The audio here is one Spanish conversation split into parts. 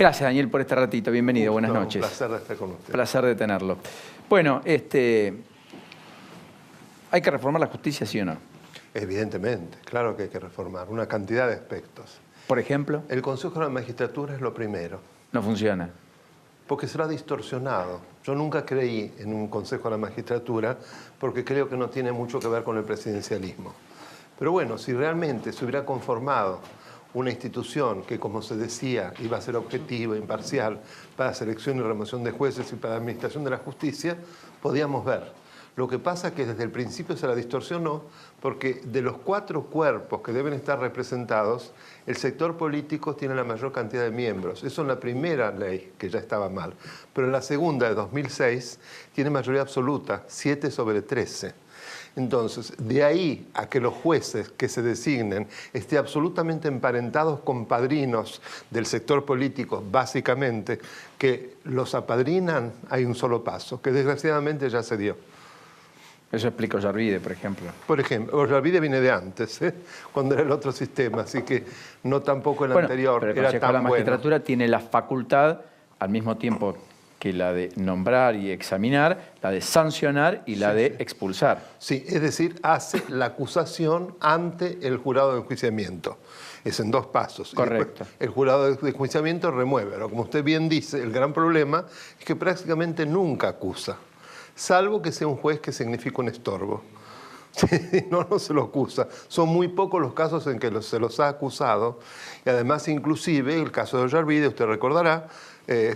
Gracias, Daniel, por este ratito. Bienvenido, buenas noches. Un placer de estar con usted. Placer de tenerlo. Bueno, ¿hay que reformar la justicia, sí o no? Evidentemente, claro que hay que reformar una cantidad de aspectos. Por ejemplo, El Consejo de la Magistratura es lo primero, no funciona. porque se lo ha distorsionado. Yo nunca creí en un Consejo de la Magistratura porque creo que no tiene mucho que ver con el presidencialismo. Pero bueno, si realmente se hubiera conformado una institución que, como se decía, iba a ser objetiva, imparcial, para selección y remoción de jueces y para administración de la justicia, podíamos ver. Lo que pasa es que desde el principio se la distorsionó porque de los 4 cuerpos que deben estar representados, el sector político tiene la mayor cantidad de miembros. Eso en la primera ley, que ya estaba mal. Pero en la segunda, de 2006, tiene mayoría absoluta, 7/13. Entonces, de ahí a que los jueces que se designen estén absolutamente emparentados con padrinos del sector político, básicamente, que los apadrinan, hay un solo paso, que desgraciadamente ya se dio. Eso explica Ollarvide, por ejemplo. Por ejemplo, Ollarvide viene de antes, cuando era el otro sistema, así que no tampoco el anterior pero el era Consejo de la tan bueno. Magistratura tiene la facultad, al mismo tiempo que la de nombrar y examinar, la de sancionar y la de expulsar. Sí, es decir, hace la acusación ante el jurado de enjuiciamiento. Es en 2 pasos. Correcto. El jurado de enjuiciamiento remueve. Pero como usted bien dice, el gran problema es que prácticamente nunca acusa, salvo que sea un juez que significa un estorbo. No se lo acusa. Son muy pocos los casos en que se los ha acusado. Y además, inclusive, el caso de Ollarvide, usted recordará,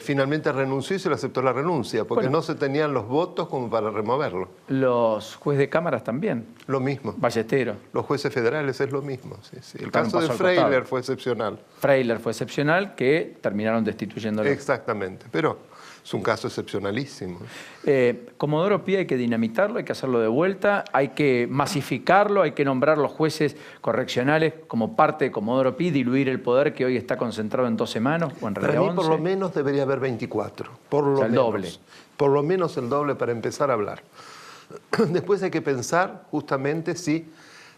finalmente renunció y se le aceptó la renuncia, porque no se tenían los votos como para removerlo. Los jueces de cámaras también. Lo mismo. Ballesteros. Los jueces federales es lo mismo. Sí, sí. El Claro, caso de pasó al Freiler costado. fue excepcional. Freiler fue excepcional, que terminaron destituyéndolo. Exactamente, pero es un caso excepcionalísimo. Comodoro Pi hay que dinamitarlo, hay que hacerlo de vuelta, hay que masificarlo, hay que nombrar los jueces correccionales como parte de Comodoro Pi, diluir el poder que hoy está concentrado en 12 manos, o en Para realidad mí, por 11. lo menos, debería haber 24. Por lo O sea, el menos. doble. Por lo menos el doble para empezar a hablar. Después hay que pensar, justamente, si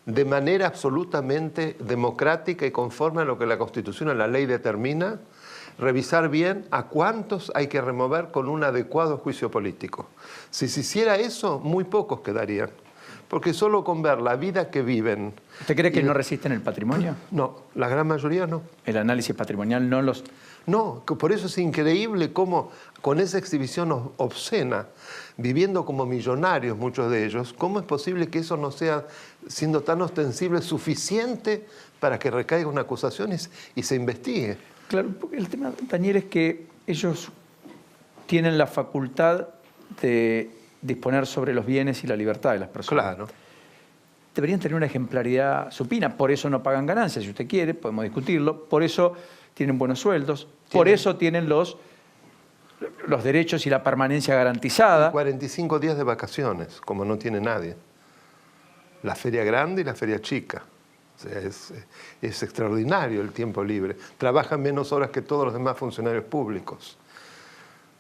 de manera absolutamente democrática y conforme a lo que la Constitución o la ley determina, revisar bien a cuántos hay que remover con un adecuado juicio político. Si se hiciera eso, muy pocos quedarían. Porque solo con ver la vida que viven... ¿Usted cree que no resisten el patrimonio? No, la gran mayoría no. El análisis patrimonial no los... No, que por eso es increíble cómo con esa exhibición obscena, viviendo como millonarios muchos de ellos, cómo es posible que eso no sea, siendo tan ostensible, suficiente para que recaiga una acusación y se investigue. Claro, porque el tema, Daniel, es que ellos tienen la facultad de disponer sobre los bienes y la libertad de las personas. Claro. Deberían tener una ejemplaridad supina, por eso no pagan ganancias, si usted quiere, podemos discutirlo, por eso tienen buenos sueldos, por eso tienen los derechos y la permanencia garantizada. 45 días de vacaciones, como no tiene nadie. La feria grande y la feria chica. O sea, es extraordinario el tiempo libre. Trabajan menos horas que todos los demás funcionarios públicos.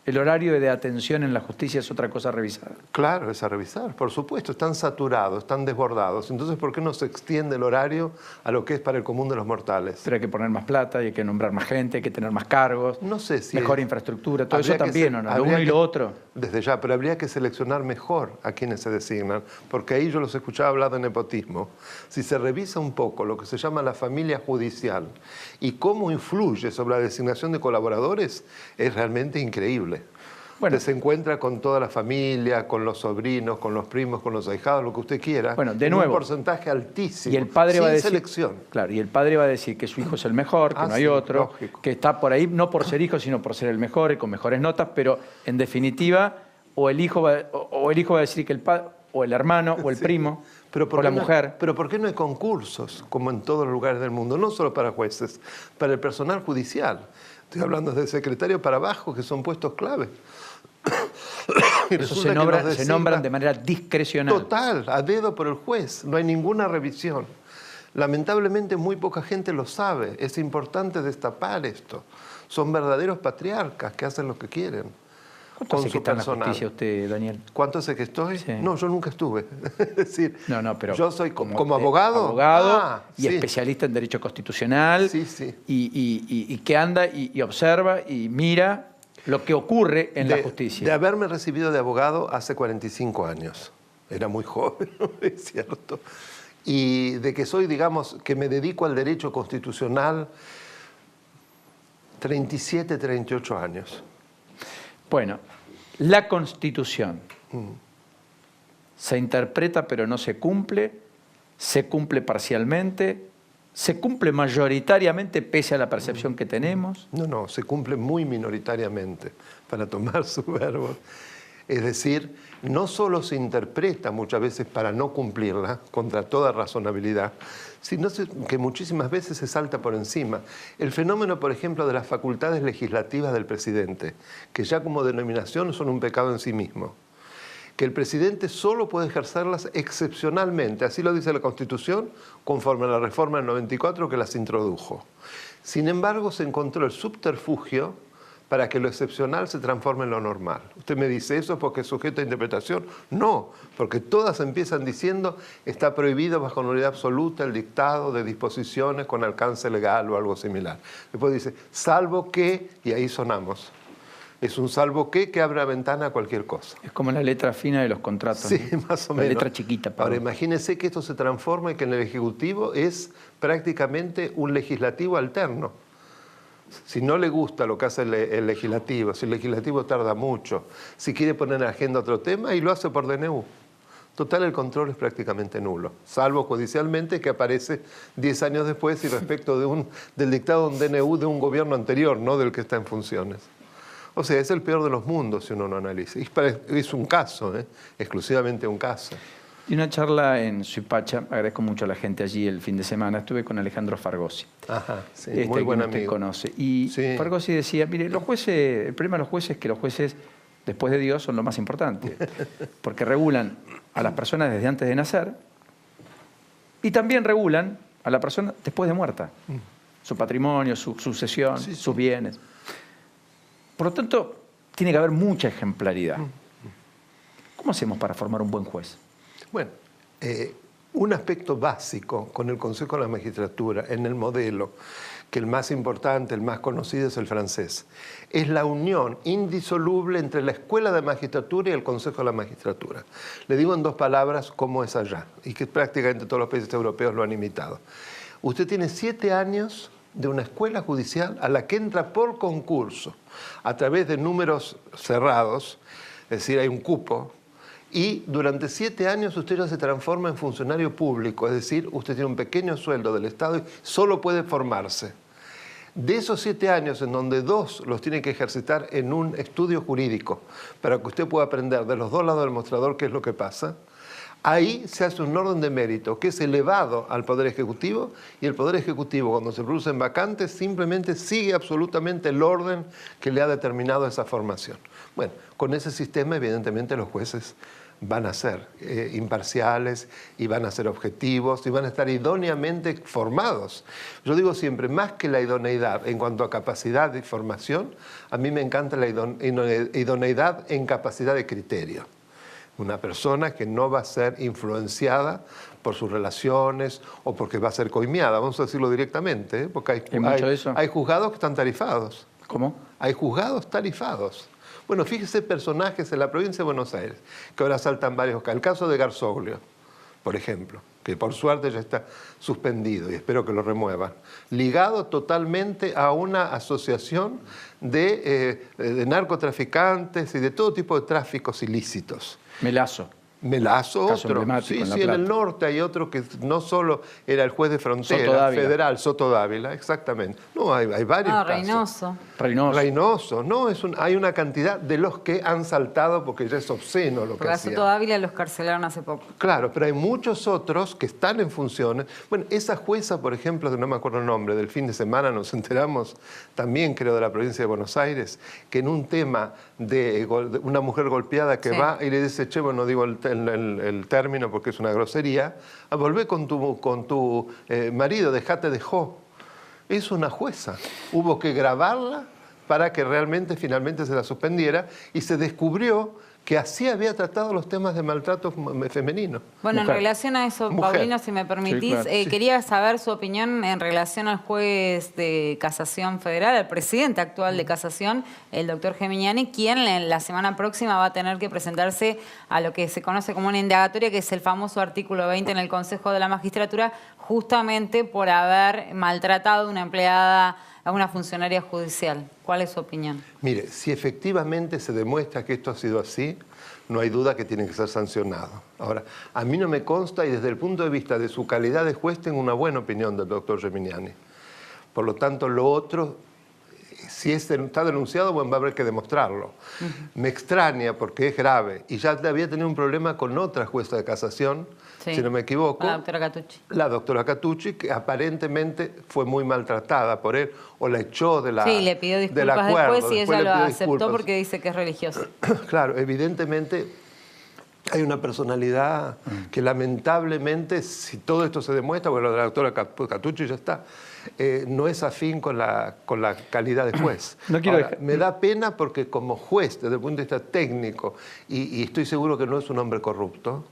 El horario de atención en la justicia es otra cosa a revisar. Claro, es a revisar, por supuesto. Están saturados, están desbordados. Entonces, ¿por qué no se extiende el horario a lo que es para el común de los mortales? Pero hay que poner más plata, y hay que nombrar más gente, hay que tener más cargos, No sé si mejor infraestructura, todo eso habría que también, ¿o no? Lo uno y lo otro. Desde ya, pero habría que seleccionar mejor a quienes se designan, porque ahí yo los escuchaba hablar de nepotismo. Si se revisa un poco lo que se llama la familia judicial y cómo influye sobre la designación de colaboradores, es realmente increíble. Bueno, Usted se encuentra con toda la familia, con los sobrinos, con los primos, con los ahijados, lo que usted quiera. Bueno, de en nuevo. un porcentaje altísimo. Y el padre sin va a decir, selección. Claro, y el padre va a decir que su hijo es el mejor, que no hay sí, otro, lógico. que está por ahí no por ser hijo, sino por ser el mejor y con mejores notas, pero en definitiva, o el hijo va a decir que el padre, o el hermano, o el primo, o la mujer. Pero ¿por qué no hay concursos, como en todos los lugares del mundo? No solo para jueces, para el personal judicial. Estoy hablando del secretario para abajo, que son puestos clave. Eso se nombran de manera discrecional. Total, a dedo por el juez. No hay ninguna revisión. Lamentablemente muy poca gente lo sabe. Es importante destapar esto. Son verdaderos patriarcas que hacen lo que quieren. ¿Cuánto hace que está en la justicia usted, Daniel? ¿Cuánto hace que estoy? Sí. No, yo nunca estuve. Es decir, No, pero yo soy como abogado. Abogado y sí. especialista en derecho constitucional. Sí, sí. Y que anda y observa y mira lo que ocurre en la justicia. De haberme recibido de abogado hace 45 años. Era muy joven, ¿no? Es cierto. Y de que soy, digamos, que me dedico al derecho constitucional 37, 38 años. Bueno, la Constitución se interpreta pero no se cumple parcialmente, se cumple mayoritariamente pese a la percepción que tenemos. No, se cumple muy minoritariamente, para tomar su verbo. Es decir, no solo se interpreta muchas veces para no cumplirla, contra toda razonabilidad, sino que muchísimas veces se salta por encima. El fenómeno, por ejemplo, de las facultades legislativas del presidente, que ya como denominación son un pecado en sí mismo, que el presidente solo puede ejercerlas excepcionalmente, así lo dice la Constitución, conforme a la reforma del 94 que las introdujo. Sin embargo, se encontró el subterfugio para que lo excepcional se transforme en lo normal. Usted me dice, ¿eso porque es sujeto a interpretación? No, porque todas empiezan diciendo está prohibido bajo nulidad absoluta el dictado de disposiciones con alcance legal o algo similar. Después dice, salvo que, y ahí sonamos. Es un salvo que abre la ventana a cualquier cosa. Es como la letra fina de los contratos. Sí, ¿no? más o menos. La letra chiquita. Ahora, imagínese que esto se transforma y que en el Ejecutivo es prácticamente un legislativo alterno. Si no le gusta lo que hace el legislativo, si el legislativo tarda mucho, si quiere poner en agenda otro tema, y lo hace por DNU. Total, el control es prácticamente nulo, salvo judicialmente que aparece 10 años después y respecto del dictado de un DNU de un gobierno anterior, no del que está en funciones. O sea, es el peor de los mundos si uno no analiza. Es un caso, exclusivamente un caso. Y una charla en Suipacha, agradezco mucho a la gente allí el fin de semana, estuve con Alejandro Fargosi. Ajá, sí, muy buen amigo. Usted conoce. Y sí. Fargosi decía, mire, los jueces, el problema de los jueces es que los jueces, después de Dios, son lo más importante, porque regulan a las personas desde antes de nacer y también regulan a la persona después de muerta, su patrimonio, su sucesión, sí, sus bienes. Por lo tanto, tiene que haber mucha ejemplaridad. ¿Cómo hacemos para formar un buen juez? Bueno, un aspecto básico con el Consejo de la Magistratura en el modelo, que el más importante, el más conocido es el francés, es la unión indisoluble entre la Escuela de Magistratura y el Consejo de la Magistratura. Le digo en 2 palabras cómo es allá, y que prácticamente todos los países europeos lo han imitado. Usted tiene 7 años de una escuela judicial a la que entra por concurso, a través de números cerrados, es decir, hay un cupo, y durante 7 años usted ya se transforma en funcionario público, es decir, usted tiene un pequeño sueldo del Estado y solo puede formarse. De esos 7 años, en donde 2 los tiene que ejercitar en un estudio jurídico, para que usted pueda aprender de los 2 lados del mostrador qué es lo que pasa, ahí se hace un orden de mérito que es elevado al Poder Ejecutivo, y el Poder Ejecutivo, cuando se producen vacantes, simplemente sigue absolutamente el orden que le ha determinado esa formación. Bueno, con ese sistema, evidentemente, los jueces van a ser imparciales y van a ser objetivos y van a estar idóneamente formados. Yo digo siempre, más que la idoneidad en cuanto a capacidad de formación, a mí me encanta la idoneidad en capacidad de criterio. Una persona que no va a ser influenciada por sus relaciones o porque va a ser coimeada, vamos a decirlo directamente, porque hay juzgados que están tarifados. ¿Cómo? Hay juzgados tarifados. Bueno, fíjese personajes en la provincia de Buenos Aires, que ahora saltan varios casos. El caso de Garzoglio, por ejemplo, que por suerte ya está suspendido y espero que lo remuevan, ligado totalmente a una asociación de narcotraficantes y de todo tipo de tráficos ilícitos. Melazo. Melazo, Caso otro. emblemático Sí, en La en Plata. el norte hay otro que no solo era el juez de frontera federal, Soto Dávila, exactamente. No, hay varios casos. Reynoso. Reynoso, no, hay una cantidad de los que han saltado porque ya es obsceno lo que Porque a hacían. Soto Dávila los carcelaron hace poco. Claro, pero hay muchos otros que están en funciones. Bueno, esa jueza, por ejemplo, que no me acuerdo el nombre, del fin de semana nos enteramos, también creo de la provincia de Buenos Aires, que en un tema de una mujer golpeada que va y le dice, che, bueno, no digo el término porque es una grosería, volvé con tu marido, dejate de jo. Es una jueza. Hubo que grabarla para que realmente finalmente se la suspendiera y se descubrió que así había tratado los temas de maltrato femenino. Bueno, en Mujer. relación a eso, Mujer. Paulino, si me permitís, Sí, claro. quería saber su opinión en relación al juez de Casación Federal, al presidente actual de Casación, el doctor Geminiani, quien la semana próxima va a tener que presentarse a lo que se conoce como una indagatoria, que es el famoso artículo 20 en el Consejo de la Magistratura, justamente por haber maltratado a una empleada, a una funcionaria judicial. ¿Cuál es su opinión? Mire, si efectivamente se demuestra que esto ha sido así, no hay duda que tiene que ser sancionado. Ahora, a mí no me consta y desde el punto de vista de su calidad de juez tengo una buena opinión del doctor Geminiani. Por lo tanto, lo otro, si está denunciado, bueno, va a haber que demostrarlo. Me extraña porque es grave y ya había tenido un problema con otra jueza de casación, Sí, si no me equivoco. la doctora Catucci. La doctora Catucci, que aparentemente fue muy maltratada por él o la echó de la Sí, le pidió del disculpas acuerdo. después y Después ella le lo pidió aceptó disculpas. porque dice que es religiosa. Claro, evidentemente hay una personalidad que lamentablemente, si todo esto se demuestra, bueno, la doctora Catucci ya está, no es afín con la calidad de juez. No quiero Ahora, dejar- me da pena porque como juez, desde el punto de vista técnico, y estoy seguro que no es un hombre corrupto,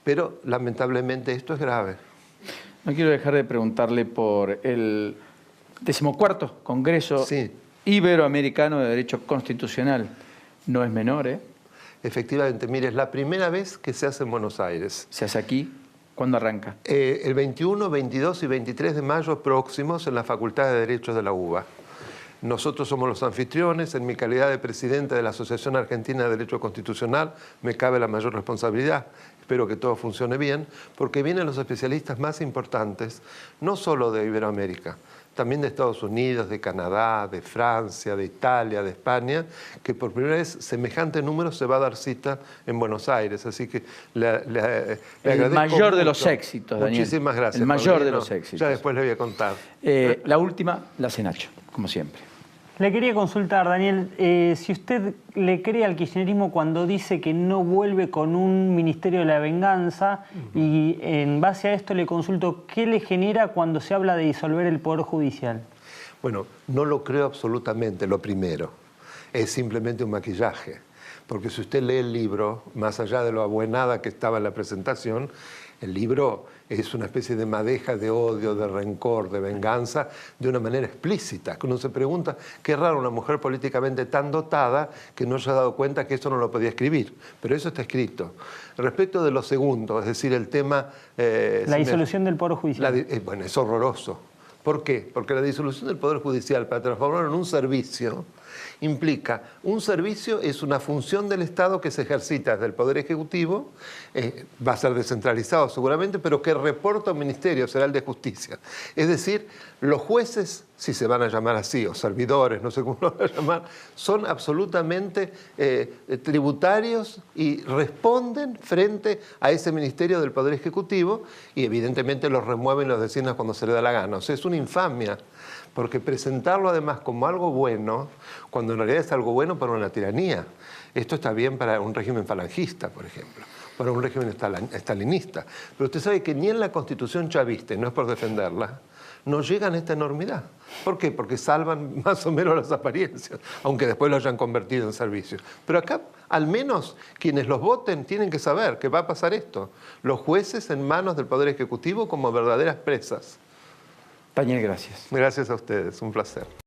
pero lamentablemente esto es grave. No quiero dejar de preguntarle por el 14º Congreso Sí. Iberoamericano de Derecho Constitucional. No es menor, ¿eh? Efectivamente, mire, es la primera vez que se hace en Buenos Aires. Se hace aquí. ¿Cuándo arranca? El 21, 22 y 23 de mayo próximos en la Facultad de Derecho de la UBA. Nosotros somos los anfitriones. En mi calidad de presidente de la Asociación Argentina de Derecho Constitucional me cabe la mayor responsabilidad. Espero que todo funcione bien, porque vienen los especialistas más importantes, no solo de Iberoamérica, también de Estados Unidos, de Canadá, de Francia, de Italia, de España, que por primera vez semejante número se va a dar cita en Buenos Aires. Así que le El agradezco mayor de mucho. los éxitos, Daniel. Muchísimas gracias. El mayor de Paulino. los éxitos. Ya después le voy a contar. La última, la hace Nacho, como siempre. Le quería consultar, Daniel, si usted le cree al kirchnerismo cuando dice que no vuelve con un Ministerio de la Venganza y en base a esto le consulto, ¿qué le genera cuando se habla de disolver el Poder Judicial? Bueno, no lo creo absolutamente, lo primero. Es simplemente un maquillaje. Porque si usted lee el libro, más allá de lo abuenada que estaba en la presentación, el libro es una especie de madeja de odio, de rencor, de venganza, de una manera explícita. Que uno se pregunta, qué raro una mujer políticamente tan dotada que no se ha dado cuenta que eso no lo podía escribir. Pero eso está escrito. Respecto de lo segundo, es decir, el tema... La disolución del Poder Judicial. Bueno, es horroroso. ¿Por qué? Porque la disolución del Poder Judicial para transformarlo en un servicio implica, un servicio es una función del Estado que se ejercita desde el Poder Ejecutivo, va a ser descentralizado seguramente, pero que reporta a un Ministerio, será el de Justicia. Es decir, los jueces, si se van a llamar así, o servidores, no sé cómo lo van a llamar, son absolutamente tributarios y responden frente a ese Ministerio del Poder Ejecutivo y evidentemente los remueven y los designan cuando se le da la gana. O sea, es una infamia. Porque presentarlo además como algo bueno, cuando en realidad es algo bueno para una tiranía. Esto está bien para un régimen falangista, por ejemplo, para un régimen estalinista. Pero usted sabe que ni en la Constitución chavista, y no es por defenderla, no llegan a esta enormidad. ¿Por qué? Porque salvan más o menos las apariencias, aunque después lo hayan convertido en servicio. Pero acá, al menos, quienes los voten tienen que saber que va a pasar esto. Los jueces en manos del Poder Ejecutivo como verdaderas presas. Daniel, gracias. Gracias a ustedes, un placer.